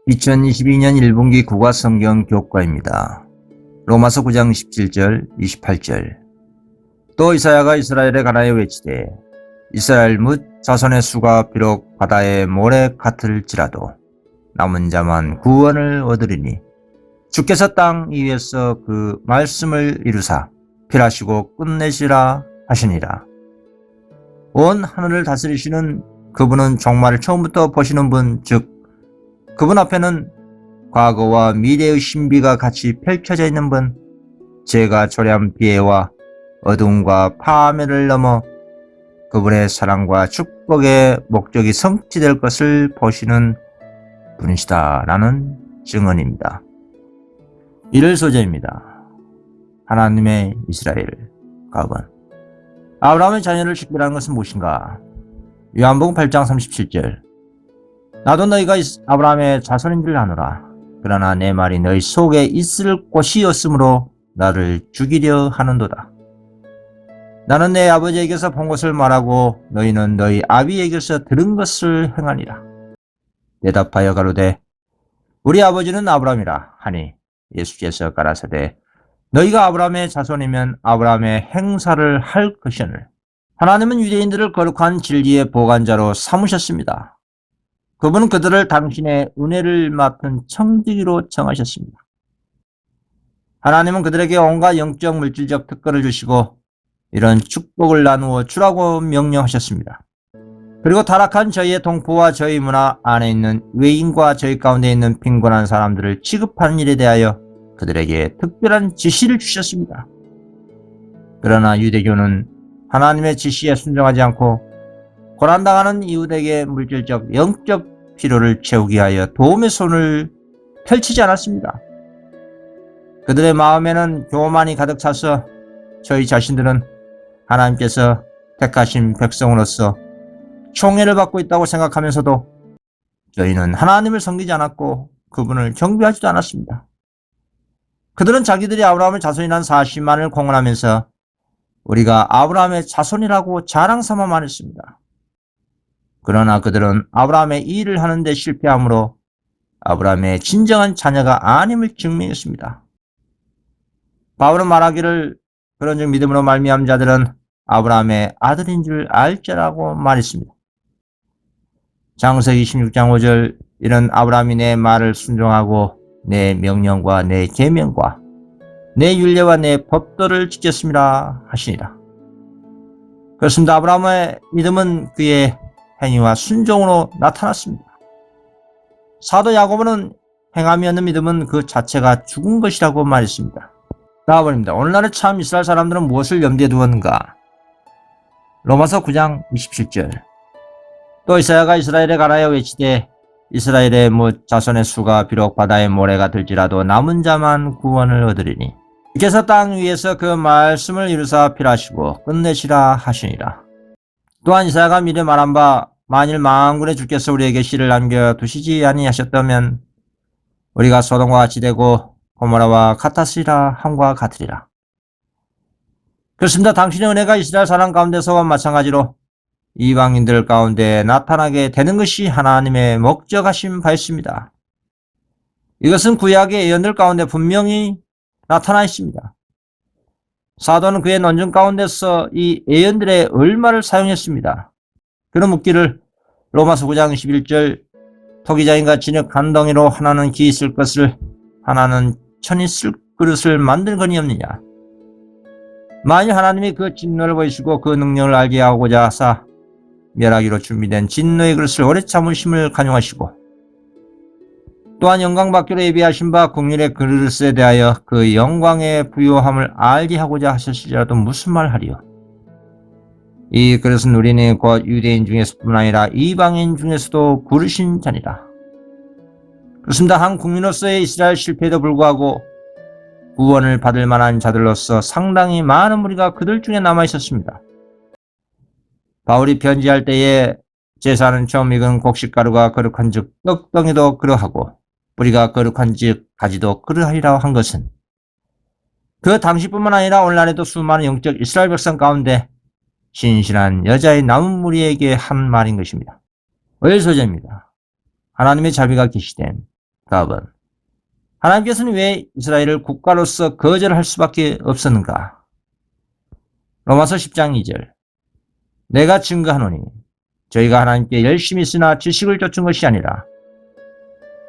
2022년 1분기 국어성경 교과입니다. 로마서 9장 17절 28절. 또 이사야가 이스라엘에 관하여 외치되 이스라엘 뭇 자손의 수가 비록 바다의 모래 같을지라도 남은 자만 구원을 얻으리니 주께서 땅 위에서 그 말씀을 이루사 필하시고 끝내시라 하시니라. 온 하늘을 다스리시는 그분은 종말을 처음부터 보시는 분, 즉 그분 앞에는 과거와 미래의 신비가 같이 펼쳐져 있는 분, 죄가 초래한 비애와 어둠과 파멸을 넘어 그분의 사랑과 축복의 목적이 성취될 것을 보시는 분이시다라는 증언입니다. 1월 소재입니다. 하나님의 이스라엘 가번. 아브라함의 자녀를 식별하는 것은 무엇인가? 요한복음 8장 37절. 나도 너희가 아브라함의 자손인 줄 아노라. 그러나 내 말이 너희 속에 있을 곳이었으므로 나를 죽이려 하는도다. 나는 내 아버지에게서 본 것을 말하고 너희는 너희 아비에게서 들은 것을 행하니라. 대답하여 가로되 우리 아버지는 아브라함이라 하니 예수께서 가라사대 너희가 아브라함의 자손이면 아브라함의 행사를 할 것이오늘 하나님은 유대인들을 거룩한 진리의 보관자로 삼으셨습니다. 그분은 그들을 당신의 은혜를 맡은 청지기로 정하셨습니다. 하나님은 그들에게 온갖 영적 물질적 특권을 주시고 이런 축복을 나누어 주라고 명령하셨습니다. 그리고 타락한 저희의 동포와 저희 문화 안에 있는 외인과 저희 가운데 있는 빈곤한 사람들을 취급하는 일에 대하여 그들에게 특별한 지시를 주셨습니다. 그러나 유대교는 하나님의 지시에 순종하지 않고 고난당하는 이웃에게 물질적, 영적 필요를 채우기 위하여 도움의 손을 펼치지 않았습니다. 그들의 마음에는 교만이 가득 차서 저희 자신들은 하나님께서 택하신 백성으로서 총애를 받고 있다고 생각하면서도 저희는 하나님을 섬기지 않았고 그분을 경배하지도 않았습니다. 그들은 자기들이 아브라함의 자손이라는 사실만을 공언하면서 우리가 아브라함의 자손이라고 자랑삼아 말했습니다. 그러나 그들은 아브라함의 일을 하는데 실패함으로 아브라함의 진정한 자녀가 아님을 증명했습니다. 바울은 말하기를 그런즉 믿음으로 말미암은 자들은 아브라함의 아들인 줄 알자라고 말했습니다. 창세기 26장 5절 이런 아브라함이 내 말을 순종하고 내 명령과 내 계명과 내 율례와 내 법도를 지켰습니다 하시니라. 그렇습니다. 아브라함의 믿음은 그의 행위와 순종으로 나타났습니다. 사도 야고보는 행함이 없는 믿음은 그 자체가 죽은 것이라고 말했습니다. 나와버립니다. 오늘날의 참 이스라엘 사람들은 무엇을 염두에 두었는가? 로마서 9장 27절. 또 이사야가 이스라엘에 관하여 외치되 이스라엘의 뭇 자손의 수가 비록 바다의 모래가 들지라도 남은 자만 구원을 얻으리니 주께서 땅 위에서 그 말씀을 이루사 필하시고 끝내시라 하시니라. 또한 이사야가 미리 말한 바 만일 만군의 주께서 우리에게 씨를 남겨두시지 아니하셨다면 우리가 소돔과 같이 되고 고모라와 같았으리라 함과 같으리라. 그렇습니다. 당신의 은혜가 이스라엘 사람 가운데서와 마찬가지로 이방인들 가운데 나타나게 되는 것이 하나님의 목적하신 바였습니다. 이것은 구약의 예언들 가운데 분명히 나타나 있습니다. 사도는 그의 논증 가운데서 이 예언들의 얼마를 사용했습니다. 그는 묻기를 로마서 9장 11절 토기장인과 진흙 한 덩이로 하나는 기 있을 것을 하나는 천이 쓸 그릇을 만든 건이 없느냐. 만일 하나님이 그 진노를 보이시고 그 능력을 알게 하고자 하사 멸하기로 준비된 진노의 그릇을 오래 참으심을 간용하시고 또한 영광 받기로 예비하신 바 국률의 그릇에 대하여 그 영광의 부요함을 알게 하고자 하셨을지라도 무슨 말 하리요. 이 그릇은 우리는 곧 유대인 중에서뿐 아니라 이방인 중에서도 부르신 자니라. 그렇습니다. 한 국민으로서의 이스라엘 실패에도 불구하고 구원을 받을 만한 자들로서 상당히 많은 무리가 그들 중에 남아 있었습니다. 바울이 편지할 때에 제사는 처음 익은 곡식가루가 거룩한 즉 떡덩이도 그러하고 뿌리가 거룩한 즉 가지도 그러하리라 한 것은 그 당시뿐만 아니라 오늘날에도 수많은 영적 이스라엘 백성 가운데 신실한 여자의 남은 무리에게 한 말인 것입니다. 오늘 소재입니다. 하나님의 자비가 계시된 답은 하나님께서는 왜 이스라엘을 국가로서 거절할 수밖에 없었는가? 로마서 10장 2절 내가 증거하노니 저희가 하나님께 열심히 쓰나 지식을 쫓은 것이 아니라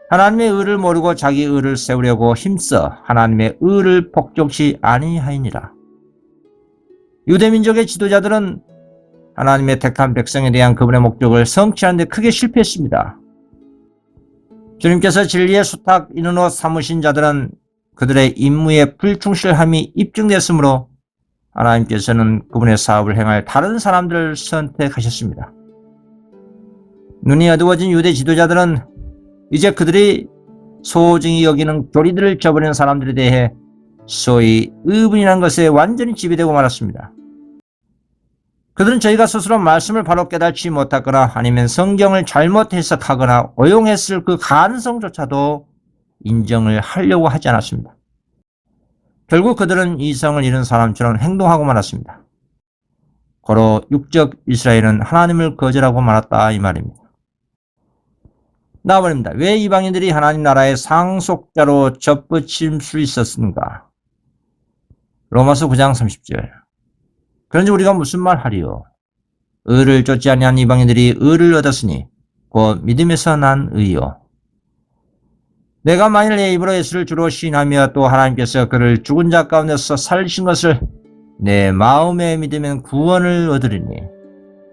하나님의 의를 모르고 자기 의를 세우려고 힘써 하나님의 의를 복종치 아니하이니라. 유대민족의 지도자들은 하나님의 택한 백성에 대한 그분의 목적을 성취하는 데 크게 실패했습니다. 주님께서 진리의 수탁 인으로 삼으신 자들은 그들의 임무에 불충실함이 입증됐으므로 하나님께서는 그분의 사업을 행할 다른 사람들을 선택하셨습니다. 눈이 어두워진 유대 지도자들은 이제 그들이 소중히 여기는 교리들을 저버리는 사람들에 대해 소위 의분이라는 것에 완전히 지배되고 말았습니다. 그들은 저희가 스스로 말씀을 바로 깨닫지 못하거나 아니면 성경을 잘못 해석하거나 오용했을 그 가능성조차도 인정을 하려고 하지 않았습니다. 결국 그들은 이성을 잃은 사람처럼 행동하고 말았습니다. 고로 육적 이스라엘은 하나님을 거절하고 말았다 이 말입니다. 나아버립니다. 왜 이방인들이 하나님 나라의 상속자로 접붙일 수 있었는가? 로마서 9장 30절 그런지 우리가 무슨 말 하리요? 의를 쫓지 아니한 이방인들이 의를 얻었으니 곧 믿음에서 난 의요. 내가 만일 내 입으로 예수를 주로 시인하며 또 하나님께서 그를 죽은 자 가운데서 살리신 것을 내 마음에 믿으면 구원을 얻으리니.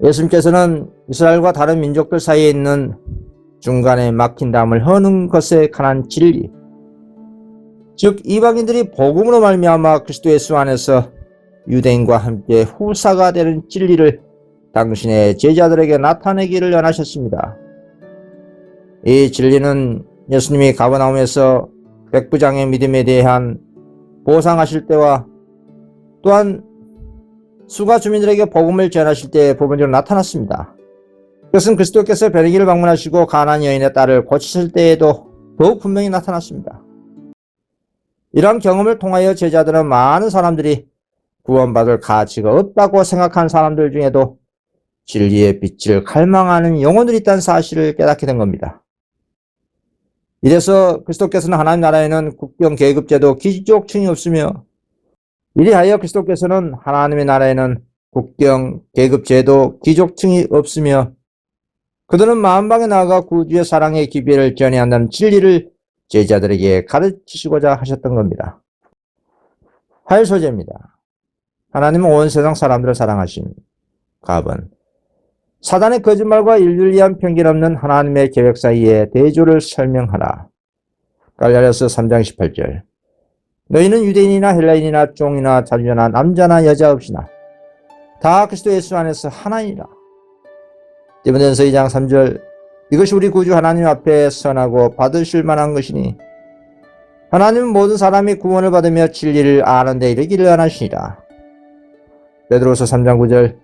예수님께서는 이스라엘과 다른 민족들 사이에 있는 중간에 막힌 담을 허는 것에 관한 진리, 즉 이방인들이 복음으로 말미암아 그리스도 예수 안에서 유대인과 함께 후사가 되는 진리를 당신의 제자들에게 나타내기를 원하셨습니다. 이 진리는 예수님이 가버나움에서 백부장의 믿음에 대한 보상하실 때와 또한 수가 주민들에게 복음을 전하실 때 부분적으로 나타났습니다. 그것은 그리스도께서 베르기를 방문하시고 가나안 여인의 딸을 고치실 때에도 더욱 분명히 나타났습니다. 이러한 경험을 통하여 제자들은 많은 사람들이 구원받을 가치가 없다고 생각한 사람들 중에도 진리의 빛을 갈망하는 영혼들이 있다는 사실을 깨닫게 된 겁니다. 이래서 그리스도께서는 하나님 나라에는 국경 계급제도 귀족층이 없으며 이리하여 그리스도께서는 하나님의 나라에는 국경 계급제도 귀족층이 없으며 그들은 만방에 나아가 구주의 사랑의 기별을 전해야 한다는 진리를 제자들에게 가르치시고자 하셨던 겁니다. 8소제입니다. 하나님은 온 세상 사람들을 사랑하신 갑은 사단의 거짓말과 인류를 위한 편견 없는 하나님의 계획 사이의 대조를 설명하라. 갈라디아서 3장 18절 너희는 유대인이나 헬라인이나 종이나 자주자나 남자나 여자 없이나 다 그리스도 예수 안에서 하나이라. 디모데전서 2장 3절 이것이 우리 구주 하나님 앞에 선하고 받으실 만한 것이니 하나님은 모든 사람이 구원을 받으며 진리를 아는 데 이르기를 원하시니라. 베드로서 3장 9절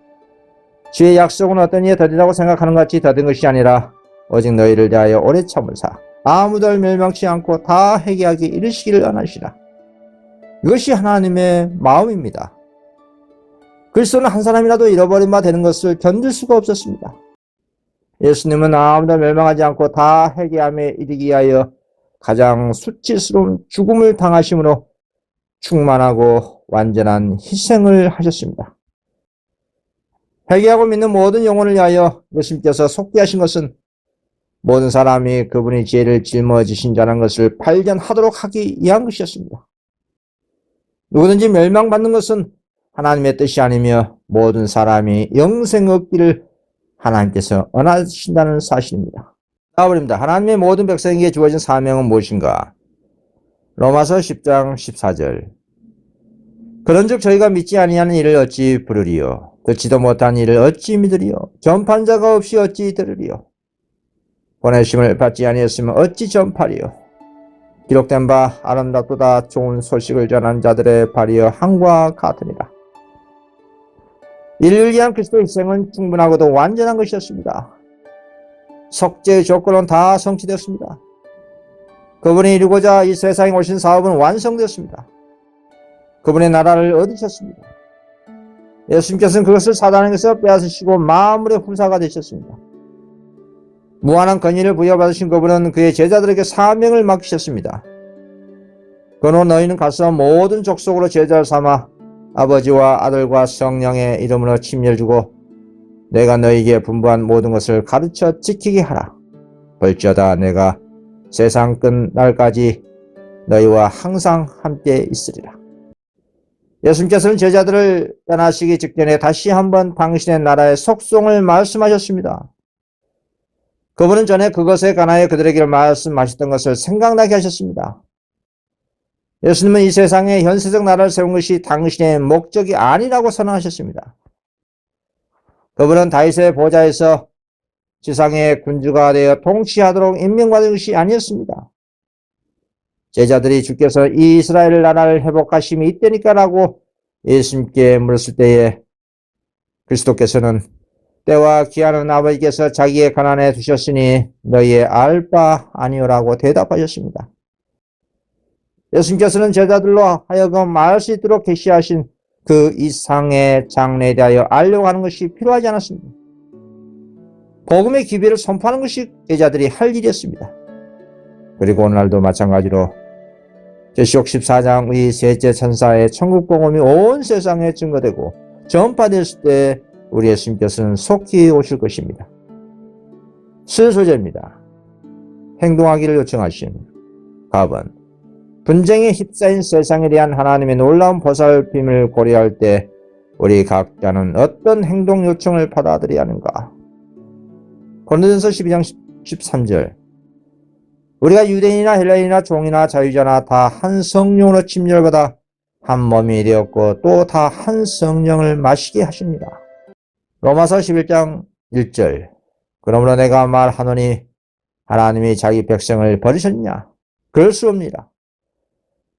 주의 약속은 어떤 이에 더디다고 생각하는 것 같이 더딘 것이 아니라 오직 너희를 대하여 오래 참으사 아무도 멸망치 않고 다 회개하기 이르시기를 원하시라. 이것이 하나님의 마음입니다. 그리스도는 한 사람이라도 잃어버린 바 되는 것을 견딜 수가 없었습니다. 예수님은 아무도 멸망하지 않고 다 회개함에 이르기 위하여 가장 수치스러운 죽음을 당하심으로 충만하고 완전한 희생을 하셨습니다. 회개하고 믿는 모든 영혼을 위하여 예수님께서 속죄하신 것은 모든 사람이 그분의 죄를 짊어지신 자라는 것을 발견하도록 하기 위한 것이었습니다. 누구든지 멸망받는 것은 하나님의 뜻이 아니며 모든 사람이 영생 얻기를 하나님께서 원하신다는 사실입니다. 나와버립니다. 하나님의 모든 백성에게 주어진 사명은 무엇인가? 로마서 10장 14절 그런즉 저희가 믿지 아니하는 일을 어찌 부르리요? 듣지도 못한 일을 어찌 믿으리요? 전판자가 없이 어찌 들으리요? 보내심을 받지 아니했으면 어찌 전파리요? 기록된 바 아름답도다 좋은 소식을 전한 자들의 발이여 함과 같으니라. 인류를 위한 그리스도의 희생은 충분하고도 완전한 것이었습니다. 속죄의 조건은 다 성취되었습니다. 그분이 이루고자 이 세상에 오신 사업은 완성되었습니다. 그분의 나라를 얻으셨습니다. 예수님께서는 그것을 사단에게서 빼앗으시고 만물의 후사가 되셨습니다. 무한한 권위를 부여받으신 그분은 그의 제자들에게 사명을 맡기셨습니다. 그러므로 너희는 가서 모든 족속으로 제자를 삼아 아버지와 아들과 성령의 이름으로 침례를 주고 내가 너희에게 분부한 모든 것을 가르쳐 지키게 하라. 볼지어다 내가 세상 끝날까지 너희와 항상 함께 있으리라. 예수님께서는 제자들을 떠나시기 직전에 다시 한번 당신의 나라의 속성을 말씀하셨습니다. 그분은 전에 그것에 관하여 그들에게 말씀하셨던 것을 생각나게 하셨습니다. 예수님은 이 세상에 현세적 나라를 세운 것이 당신의 목적이 아니라고 선언하셨습니다. 그분은 다윗의 보좌에서 지상의 군주가 되어 통치하도록 임명받은 것이 아니었습니다. 제자들이 주께서 이 이스라엘 나라를 회복하심이 이때니까 라고 예수님께 물었을 때에 그리스도께서는 때와 기한은 아버지께서 자기의 권한에 두셨으니 너희의 알 바 아니오라고 대답하셨습니다. 예수님께서는 제자들로 하여금 알 수 있도록 계시하신 그 이상의 장래에 대하여 알려고 하는 것이 필요하지 않았습니다. 복음의 기별을 선포하는 것이 제자들이 할 일이었습니다. 그리고 오늘날도 마찬가지로 계시록 14장의 셋째 천사의 천국 복음이 온 세상에 증거되고 전파됐을 때 우리 예수님께서는 속히 오실 것입니다. 수요소재입니다. 행동하기를 요청하신 갑은 분쟁에 휩싸인 세상에 대한 하나님의 놀라운 보살핌을 고려할 때 우리 각자는 어떤 행동 요청을 받아들여야 하는가? 고린도전서 12장 13절 우리가 유대인이나 헬라인이나 종이나 자유자나 다 한 성령으로 침례를 받아 한 몸이 되었고 또 다 한 성령을 마시게 하십니다. 로마서 11장 1절 그러므로 내가 말하노니 하나님이 자기 백성을 버리셨냐? 그럴 수 없느니라.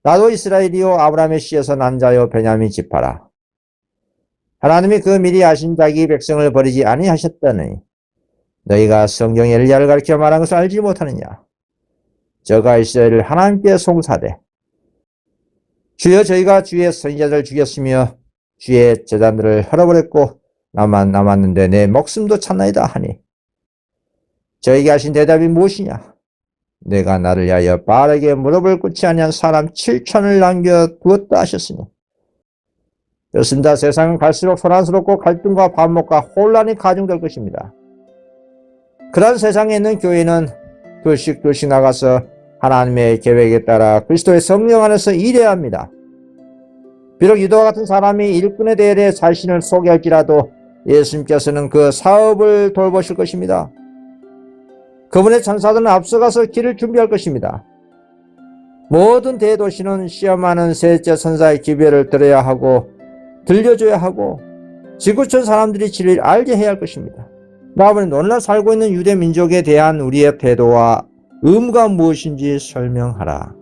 나도 이스라엘이요 아브라함의 씨에서 난 자요 베냐민 지파라. 하나님이 그 미리 아신 자기 백성을 버리지 아니하셨다니 너희가 성경에 엘리야를 가리켜 말한 것을 알지 못하느냐? 저가 이스라엘을 하나님께 송사되 주여 저희가 주의 선지자들을 죽였으며 주의 제자들을 헐어버렸고 나만 남았는데 내 목숨도 찾나이다 하니 저에게 하신 대답이 무엇이냐? 내가 나를 위하여 바알에게 무릎을 꿇지 아니한 사람 7천을 남겨두었다 하셨으니 그렇습니다. 세상은 갈수록 소란스럽고 갈등과 반목과 혼란이 가중될 것입니다. 그런 세상에 있는 교회는 둘씩 나가서 하나님의 계획에 따라 그리스도의 성령 안에서 일해야 합니다. 비록 유다와 같은 사람이 일꾼에 대해 자신을 소개할지라도 예수님께서는 그 사업을 돌보실 것입니다. 그분의 천사들은 앞서가서 길을 준비할 것입니다. 모든 대도시는 시험하는 셋째 천사의 기별을 들어야 하고 들려줘야 하고 지구촌 사람들이 진리를 알게 해야 할 것입니다. 나아버린 오늘날 살고 있는 유대 민족에 대한 우리의 태도와 의무가 무엇인지 설명하라.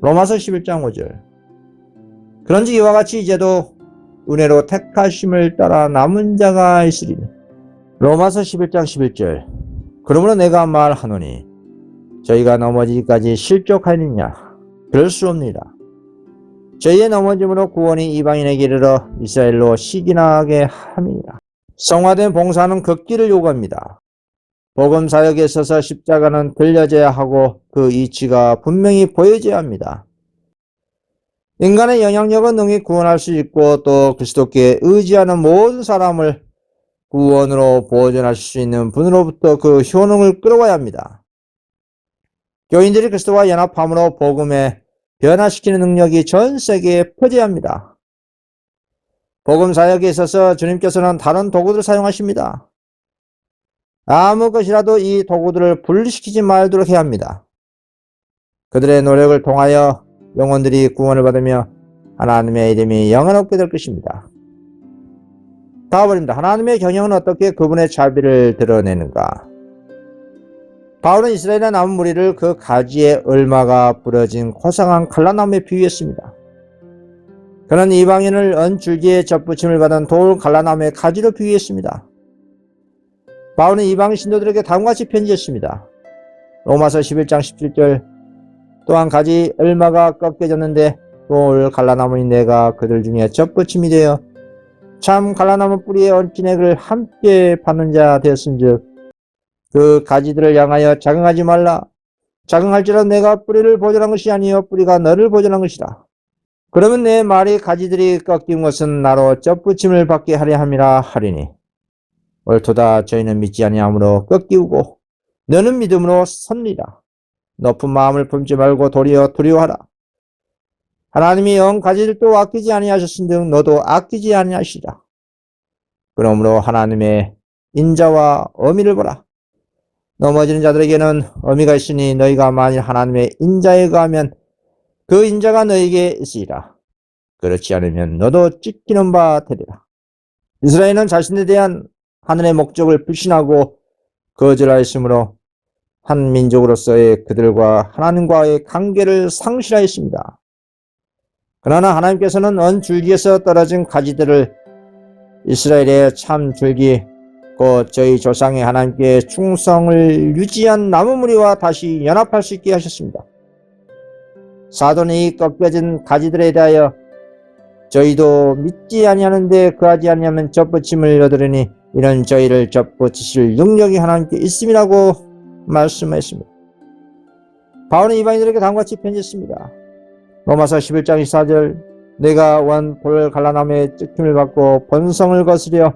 로마서 11장 5절 그런즉 이와 같이 이제도 은혜로 택하심을 따라 남은 자가 있으리니 로마서 11장 11절 그러므로 내가 말하노니 저희가 넘어지기까지 실족하느냐? 그럴 수 없느니라. 저희의 넘어짐으로 구원이 이방인에게 이르러 이스라엘로 시기나게 함이니라. 성화된 봉사는 극기를 요구합니다. 복음 사역에 있어서 십자가는 들려져야 하고 그 이치가 분명히 보여져야 합니다. 인간의 영향력은 능히 구원할 수 있고 또 그리스도께 의지하는 모든 사람을 구원으로 보존하실 수 있는 분으로부터 그 효능을 끌어와야 합니다. 교인들이 그리스도와 연합함으로 복음에 변화시키는 능력이 전 세계에 퍼져야 합니다. 복음 사역에 있어서 주님께서는 다른 도구들을 사용하십니다. 아무 것이라도 이 도구들을 분리시키지 말도록 해야 합니다. 그들의 노력을 통하여 영혼들이 구원을 받으며 하나님의 이름이 영원롭게 될 것입니다. 다음입니다. 하나님의 경영은 어떻게 그분의 자비를 드러내는가? 바울은 이스라엘의 남은 무리를 그 가지에 얼마가 부러진 고상한 칼라나무에 비유했습니다. 그는 이방인을 언줄기에 접붙임을 받은 돌 칼라나무의 가지로 비유했습니다. 바울은 이방인 신도들에게 다음과 같이 편지했습니다. 로마서 11장 17절 또한 가지 얼마가 꺾여졌는데 돌 갈라나무인 내가 그들 중에 접붙임이 되어 참 갈라나무 뿌리에 얹힌 액을 함께 받는 자 되었은즉 그 가지들을 향하여 작용하지 말라. 작용할지라도 내가 뿌리를 보존한 것이 아니요 뿌리가 너를 보존한 것이라. 그러면 내 말이 가지들이 꺾인 것은 나로 젖붙임을 받게 하려 함이라 하리니 옳도다. 저희는 믿지 아니함으로 꺾이우고 너는 믿음으로 섭리라. 높은 마음을 품지 말고 도리어 두려워하라. 하나님이 영 가지들도 아끼지 아니하셨은즉 너도 아끼지 아니하시리라. 그러므로 하나님의 인자와 어미를 보라. 넘어지는 자들에게는 어미가 있으니 너희가 만일 하나님의 인자에 거하면 그 인자가 너희에게 있으리라. 그렇지 않으면 너도 찢기는 바 되리라. 이스라엘은 자신에 대한 하늘의 목적을 불신하고 거절하였으므로 한 민족으로서의 그들과 하나님과의 관계를 상실하였습니다. 그러나 하나님께서는 언 줄기에서 떨어진 가지들을 이스라엘의 참 줄기 곧 저희 조상의 하나님께 충성을 유지한 나무 무리와 다시 연합할 수 있게 하셨습니다. 사돈이 꺾여진 가지들에 대하여 저희도 믿지 아니하는데 그하지 아니하면 젖붙임을 얻으리니 이는 저희를 젖붙이실 능력이 하나님께 있음이라고 말씀하였습니다. 바울은 이방인들에게 다음과 같이 편지했습니다. 로마서 11장 24절 내가 원 볼 갈라나무의 찍힘을 받고 번성을 거스려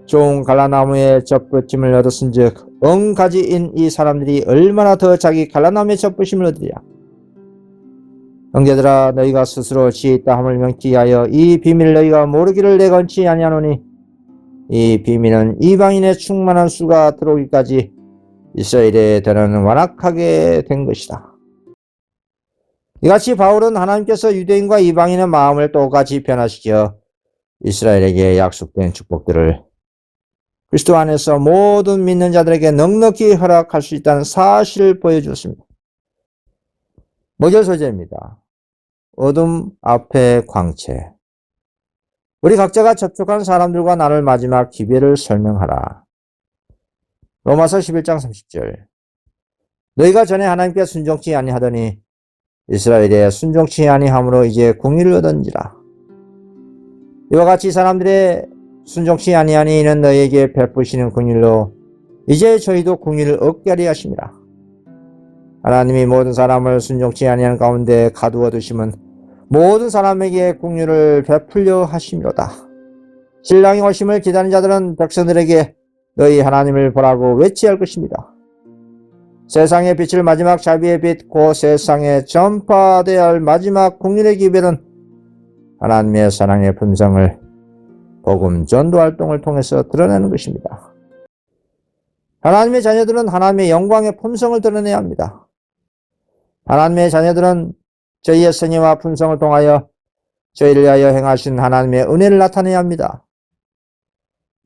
좋은 갈라나무의 젖붙임을 얻었은즉 엉가지인 이 사람들이 얼마나 더 자기 갈라나무의 젖붙임을 얻으랴. 형제들아 너희가 스스로 지혜 있다 함을 명기하여 이 비밀을 너희가 모르기를 내가 원치 아니하노니 이 비밀은 이방인의 충만한 수가 들어오기까지 이스라엘에 더는 완악하게 된 것이다. 이같이 바울은 하나님께서 유대인과 이방인의 마음을 똑같이 변화시켜 이스라엘에게 약속된 축복들을 그리스도 안에서 모든 믿는 자들에게 넉넉히 허락할 수 있다는 사실을 보여주었습니다. 목요일 소재입니다. 어둠 앞에 광채. 우리 각자가 접촉한 사람들과 나눌 마지막 기별을 설명하라. 로마서 11장 30절 너희가 전에 하나님께 순종치 아니하더니 이스라엘에 순종치 아니함으로 이제 공의를 얻은지라. 이와 같이 사람들의 순종치 아니하니 이는 너희에게 베푸시는 공의로 이제 저희도 공의를 얻게 하려 하심이라. 하나님이 모든 사람을 순종치 아니하는 가운데 가두어 두심은 모든 사람에게 공의를 베풀려 하심이로다. 신랑이 오심을 기다리는 자들은 백성들에게 너희 하나님을 보라고 외치할 것입니다. 세상의 빛을 마지막 자비의 빛, 그 세상에 전파되어야 할 마지막 공의의 기별은 하나님의 사랑의 품성을 복음 전도 활동을 통해서 드러내는 것입니다. 하나님의 자녀들은 하나님의 영광의 품성을 드러내야 합니다. 하나님의 자녀들은 저희의 성의와 품성을 통하여 저희를 위하여 행하신 하나님의 은혜를 나타내야 합니다.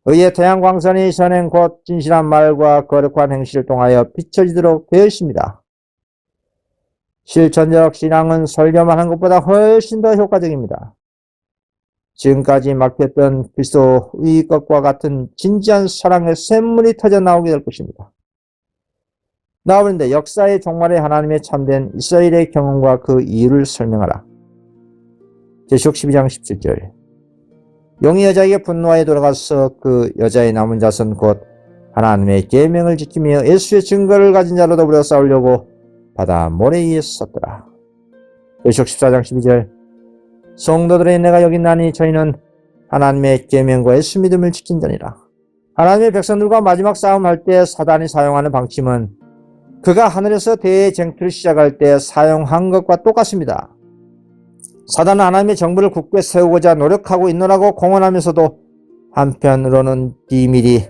의의 태양광선이 선행 곧 진실한 말과 거룩한 행실을 통하여 비춰지도록 되어 있습니다. 실천적 신앙은 설교만 한 것보다 훨씬 더 효과적입니다. 지금까지 막혔던 그리스도의 것과 같은 진지한 사랑의 샘물이 터져 나오게 될 것입니다. 나오는데 역사의 종말에 하나님의 참된 이스라엘의 경험과 그 이유를 설명하라. 계시록 12장 17절 용이 여자에게 분노하여 돌아가서 그 여자의 남은 자손 곧 하나님의 계명을 지키며 예수의 증거를 가진 자로 더불어 싸우려고 바다 모래 위에 섰더라. 계시록 14장 12절 성도들의 내가 여기 나니 저희는 하나님의 계명과 예수 믿음을 지킨 자니라. 하나님의 백성들과 마지막 싸움할 때 사단이 사용하는 방침은 그가 하늘에서 대쟁투를 시작할 때 사용한 것과 똑같습니다. 사단은 하나님의 정부를 굳게 세우고자 노력하고 있노라고 공언하면서도 한편으로는 비밀히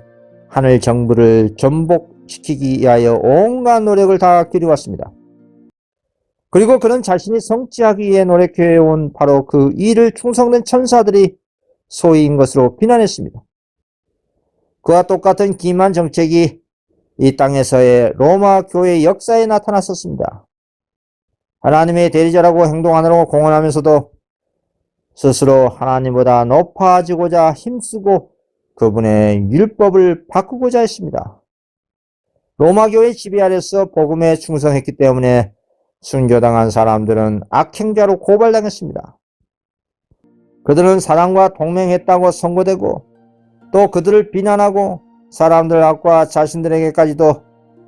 하늘 정부를 전복시키기 위하여 온갖 노력을 다 기울여왔습니다. 그리고 그는 자신이 성취하기 위해 노력해온 바로 그 일을 충성된 천사들이 소위인 것으로 비난했습니다. 그와 똑같은 기만 정책이 이 땅에서의 로마 교회의 역사에 나타났었습니다. 하나님의 대리자라고 행동하느라고 공언하면서도 스스로 하나님보다 높아지고자 힘쓰고 그분의 율법을 바꾸고자 했습니다. 로마 교회의 지배 아래서 복음에 충성했기 때문에 순교당한 사람들은 악행자로 고발당했습니다. 그들은 사단과 동맹했다고 선고되고 또 그들을 비난하고 사람들 앞과 자신들에게까지도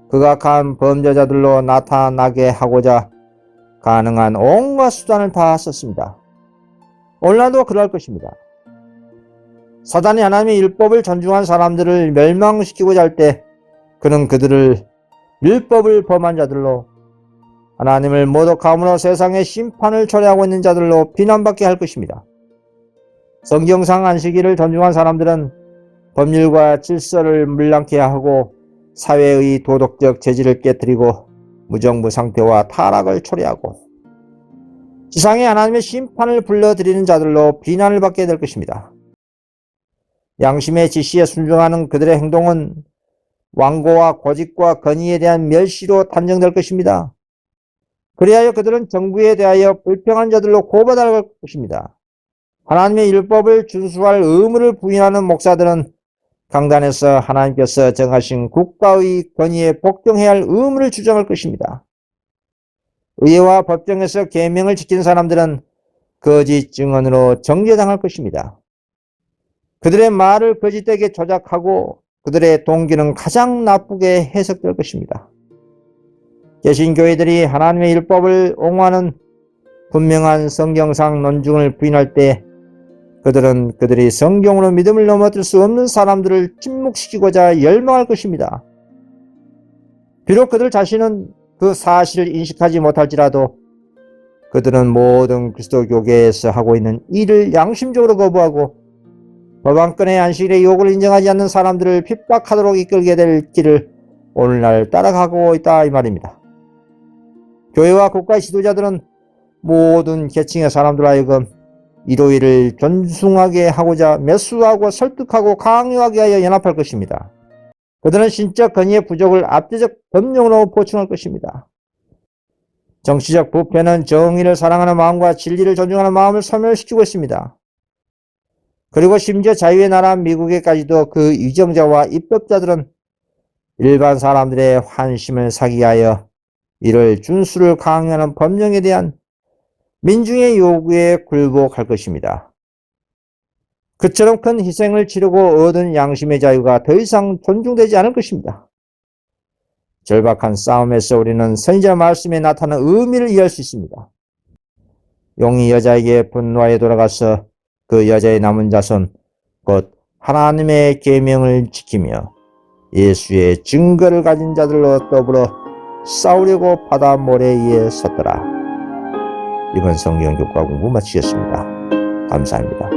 극악한 범죄자들로 나타나게 하고자 가능한 온갖 수단을 다 썼습니다. 오늘날도 그럴 것입니다. 사단이 하나님의 율법을 존중한 사람들을 멸망시키고자 할 때 그는 그들을 율법을 범한 자들로, 하나님을 모독함으로 세상의 심판을 초래하고 있는 자들로 비난받게 할 것입니다. 성경상 안식일을 존중한 사람들은 법률과 질서를 물랑케 하고 사회의 도덕적 재질을 깨뜨리고 무정부 상태와 타락을 초래하고 지상에 하나님의 심판을 불러들이는 자들로 비난을 받게 될 것입니다. 양심의 지시에 순종하는 그들의 행동은 완고와 고집과 권위에 대한 멸시로 단정될 것입니다. 그리하여 그들은 정부에 대하여 불평한 자들로 고발할 것입니다. 하나님의 율법을 준수할 의무를 부인하는 목사들은 강단에서 하나님께서 정하신 국가의 권위에 복종해야 할 의무를 주장할 것입니다. 의회와 법정에서 계명을 지킨 사람들은 거짓 증언으로 정죄당할 것입니다. 그들의 말을 거짓되게 조작하고 그들의 동기는 가장 나쁘게 해석될 것입니다. 개신교회들이 하나님의 율법을 옹호하는 분명한 성경상 논증을 부인할 때 그들은 그들이 성경으로 믿음을 넘어뜨릴 수 없는 사람들을 침묵시키고자 열망할 것입니다. 비록 그들 자신은 그 사실을 인식하지 못할지라도 그들은 모든 그리스도교계에서 하고 있는 일을 양심적으로 거부하고 법안권의 안식일의 요구를 인정하지 않는 사람들을 핍박하도록 이끌게 될 길을 오늘날 따라가고 있다 이 말입니다. 교회와 국가의 지도자들은 모든 계층의 사람들로 하여금 일요일을 존중하게 하고자 매수하고 설득하고 강요하게 하여 연합할 것입니다. 그들은 신적 권위의 부족을 압제적 법령으로 보충할 것입니다. 정치적 부패는 정의를 사랑하는 마음과 진리를 존중하는 마음을 소멸시키고 있습니다. 그리고 심지어 자유의 나라 미국에까지도 그 위정자와 입법자들은 일반 사람들의 환심을 사기 위하여 이를 준수를 강요하는 법령에 대한 민중의 요구에 굴복할 것입니다. 그처럼 큰 희생을 치르고 얻은 양심의 자유가 더 이상 존중되지 않을 것입니다. 절박한 싸움에서 우리는 선지자 말씀에 나타난 의미를 이해할 수 있습니다. 용이 여자에게 분노하여 돌아가서 그 여자의 남은 자손 곧 하나님의 계명을 지키며 예수의 증거를 가진 자들로 더불어 싸우려고 바다 모래에 섰더라. 이번 성경 교과 공부 마치겠습니다. 감사합니다.